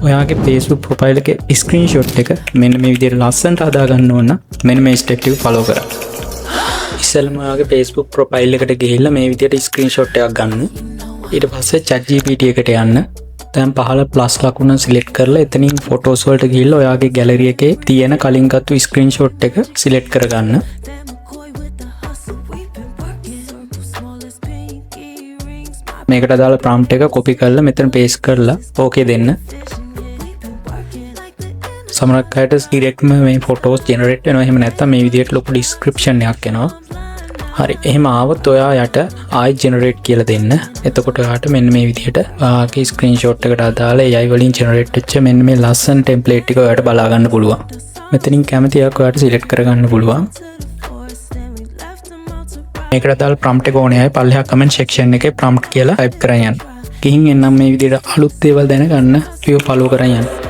ඔයාගේ Facebook profile එකේ screenshot එක මෙන්න මේ විදිහට ලස්සනට හදා ගන්න ඕන නම් මෙන්න මේ ස්ටෙප් ටික ෆලෝ කරන්න. ඉස්සෙල්ම ඔයාගේ Facebook ප්‍රොෆයිල් එකට ගිහිල්ලා මේ විදිහට ස්ක්‍රීන්ෂොට් එකක් ගන්න. ඊට පස්සේ ChatGPT එකට යන්න. දැන් පහළ ප්ලස් ලකුණ සිලෙක්ට් කරලා එතනින් ෆොටෝස් වලට ගිහිල්ලා ඔයාගේ ගැලරි එකේ තියෙන කලින් ගත්තු ස්ක්‍රීන්ෂොට් එක සිලෙක්ට් කරගන්න. මේකට අදාළ ප්‍රොම්ප්ට් එක කොපි කරලා මෙතන පේස්ට් කරලා ඕකේ දෙන්න. සමහරක් අයට ඩිරෙක්ට්ම මේ ෆොටෝස් ජෙනරේට් වෙනවා. එහෙම නැත්නම් මේ විදිහට ලොකු ඩිස්ක්‍රිප්ෂන් එකක් එනවා. හරි. එහෙම ආවොත් ඔයා යට ආයි ජෙනරේට් කියලා දෙන්න. එතකොට ඔයාට මෙන්න මේ විදිහට ඔයාගේ ස්ක්‍රීන්ෂොට් එකට අදාළ AI වලින් ජෙනරේට් වෙච්ච මෙන්න මේ ලස්සන ටෙම්ප්ලේට් එක ඔයාට බලා ගන්න පුළුවන්. මෙතනින් කැමති එකක් ඔයාට සිලෙක්ට් කරගන්න පුළුවන්. මේකට අදාළ ප්‍රොම්ප්ට් එක ඕනේ අය පල්ලෙහා කමෙන්ට් සෙක්ෂන් එකේ ප්‍රොම්ප්ට් කියලා ටයිප් කරන් යන්න. ගිහින් එන්නම් මේ විදිහට අලුත් දේවල් දැනගන්න ෆලෝ කරන් යන්න.